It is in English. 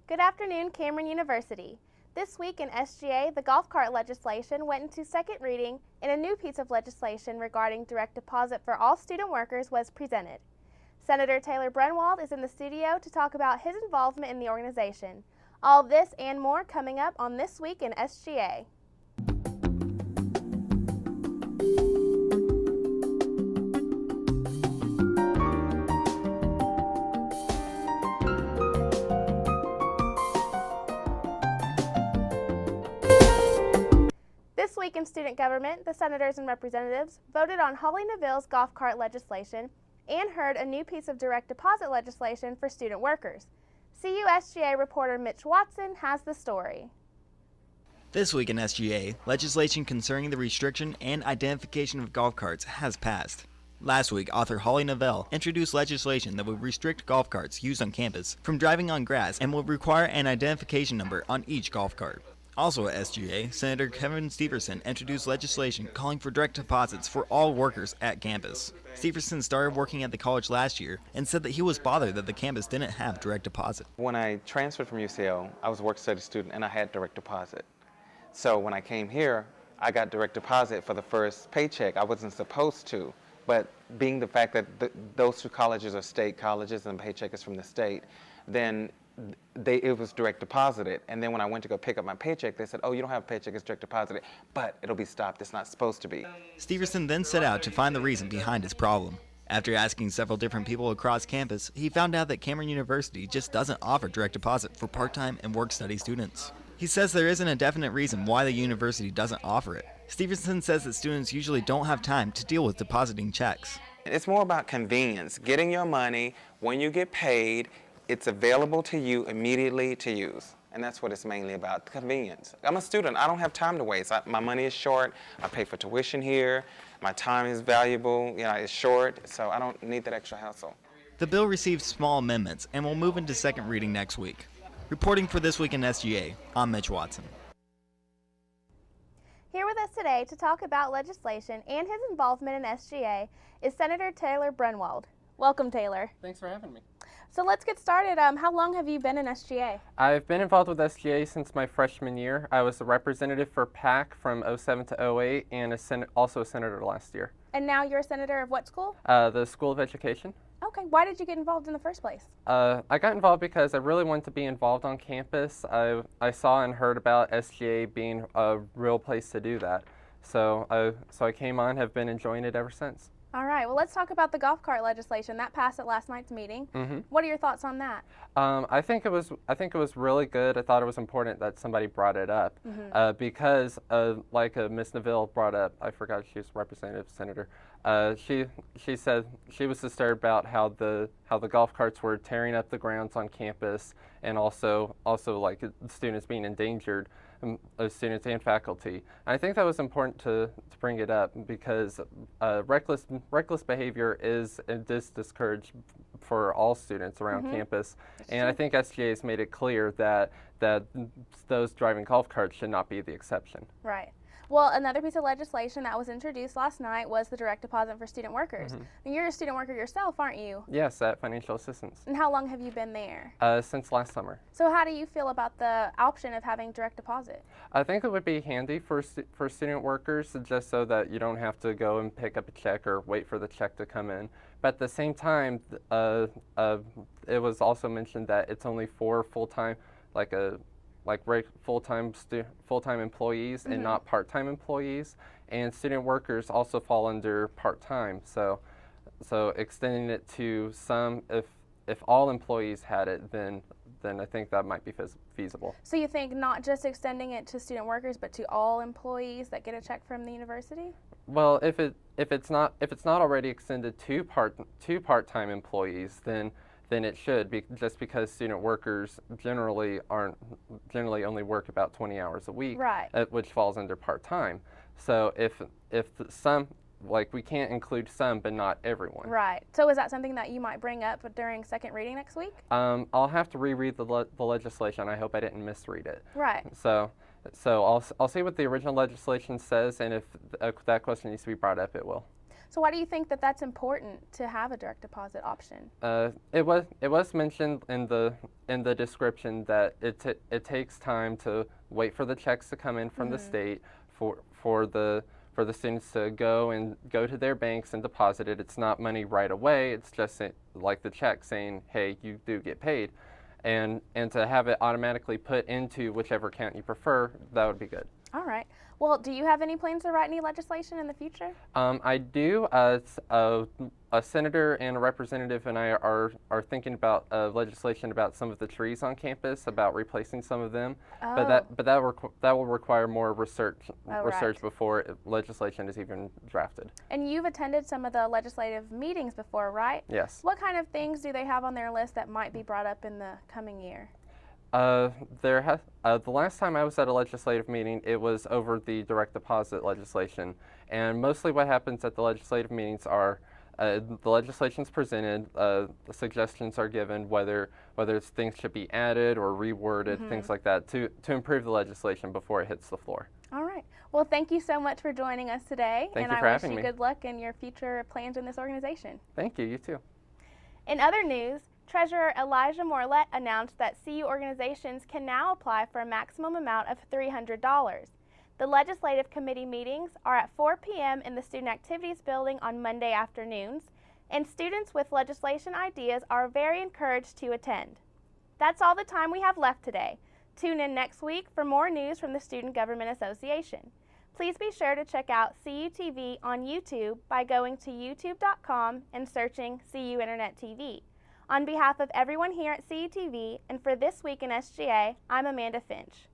Good afternoon, Cameron University. This week in SGA, the golf cart legislation went into second reading and a new piece of legislation regarding direct deposit for all student workers was presented. Senator Taylor Brunwald is in the studio to talk about his involvement in the organization. All of this and more coming up on This Week in SGA. This week in student government, the senators and representatives voted on Holly Neville's golf cart legislation and heard a new piece of direct deposit legislation for student workers. CUSGA reporter Mitch Watson has the story. This week in SGA, legislation concerning the restriction and identification of golf carts has passed. Last week, author Holly Neville introduced legislation that would restrict golf carts used on campus from driving on grass and will require an identification number on each golf cart. Also at SGA, Senator Kevin Steverson introduced legislation calling for direct deposits for all workers at campus. Steverson started working at the college last year and said that he was bothered that the campus didn't have direct deposit. When I transferred from UCL, I was a work-study student and I had direct deposit. So when I came here, I got direct deposit for the first paycheck. I wasn't supposed to, but being the fact that those two colleges are state colleges and the paycheck is from the state, then it was direct deposited. And then when I went to go pick up my paycheck, they said, oh, you don't have a paycheck, it's direct deposited, but it'll be stopped, it's not supposed to be. Steverson then set out to find the reason behind his problem. After asking several different people across campus, he found out that Cameron University just doesn't offer direct deposit for part-time and work-study students. He says there isn't a definite reason why the university doesn't offer it. Steverson says that students usually don't have time to deal with depositing checks. It's more about convenience, getting your money when you get paid. It's available to you immediately to use. And that's what it's mainly about, convenience. I'm a student, I don't have time to waste. My money is short, I pay for tuition here, my time is valuable, it's short, so I don't need that extra hassle. The bill received small amendments and will move into second reading next week. Reporting for This Week in SGA, I'm Mitch Watson. Here with us today to talk about legislation and his involvement in SGA is Senator Taylor Brunwald. Welcome, Taylor. Thanks for having me. So let's get started. How long have you been in SGA? I've been involved with SGA since my freshman year. I was a representative for PAC from 07 to 08 and also a senator last year. And now you're a senator of what school? The School of Education. Okay. Why did you get involved in the first place? I got involved because I really wanted to be involved on campus. I saw and heard about SGA being a real place to do that. So I came on, have been enjoying it ever since. All right, well, let's talk about the golf cart legislation that passed at last night's meeting. Mm-hmm. What are your thoughts on that? I think it was really good. I thought it was important that somebody brought it up because, like Ms. Neville brought up, I forgot she was representative senator. She said she was disturbed about how the golf carts were tearing up the grounds on campus and also like students being endangered. Students and faculty. And I think that was important to bring it up because reckless behavior is discouraged for all students around campus. And I think SGA has made it clear that those driving golf carts should not be the exception. Right. Well, another piece of legislation that was introduced last night was the direct deposit for student workers. And you're a student worker yourself, aren't you? Yes, at Financial Assistance. And how long have you been there? Since last summer. So how do you feel about the option of having direct deposit? I think it would be handy for student workers just so that you don't have to go and pick up a check or wait for the check to come in. But at the same time, it was also mentioned that it's only for full-time, full-time employees and not part-time employees, and student workers also fall under part-time. So extending it to some, if all employees had it, then I think that might be feasible. So you think not just extending it to student workers, but to all employees that get a check from the university? Well, if it's not already extended to part-time employees, then it should be, just because student workers generally only work about 20 hours a week, right, which falls under part-time. So if some, like, we can't include some but not everyone. Right. So is that something that you might bring up during second reading next week? I'll have to reread the legislation. I hope I didn't misread it. Right. So I'll see what the original legislation says, and if that question needs to be brought up, it will. So why do you think that that's important to have a direct deposit option? It was mentioned in the description that it takes time to wait for the checks to come in from the state for the students to go to their banks and deposit it. It's not money right away. It's just like the check saying, hey, you do get paid. And to have it automatically put into whichever account you prefer, that would be good. All right. Well, do you have any plans to write any legislation in the future? I do. A senator and a representative and I are thinking about legislation about some of the trees on campus, about replacing some of them. Oh. But that will require more research Right. before legislation is even drafted. And you've attended some of the legislative meetings before, right? Yes. What kind of things do they have on their list that might be brought up in the coming year? The last time I was at a legislative meeting, it was over the direct deposit legislation, and mostly what happens at the legislative meetings are the legislation's presented, the suggestions are given whether things should be added or reworded, things like that, to improve the legislation before it hits the floor. All right. Well, thank you so much for joining us today. Thank and you for I having wish you me. good luck in your future plans in this organization. Thank you. You too. In other news, Treasurer Elijah Morlett announced that CU organizations can now apply for a maximum amount of $300. The legislative committee meetings are at 4 p.m. in the Student Activities Building on Monday afternoons, and students with legislation ideas are very encouraged to attend. That's all the time we have left today. Tune in next week for more news from the Student Government Association. Please be sure to check out CUTV on YouTube by going to youtube.com and searching CU Internet TV. On behalf of everyone here at CUTV and for This Week in SGA, I'm Amanda Finch.